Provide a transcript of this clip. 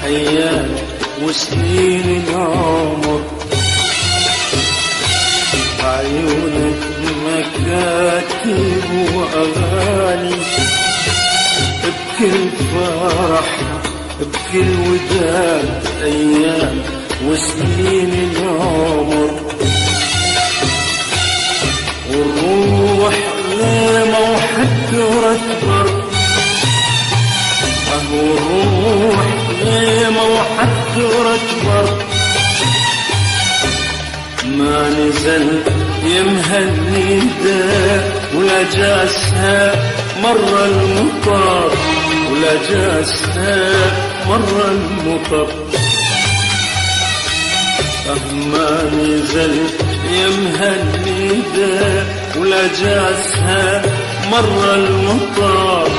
أيام وسنين العمر، عيونك مكاتب وأغاني، بكل فرح بكل وداد أيام وسنين العمر. والروح لما وحكرت بر، والروح لما وحكرت بر، ما نزل يمهلني دا ولا جاسها مر المطر، ولا جاسها مر المطر. ما نزل يمهلني دا ولا جاسها مر المطر،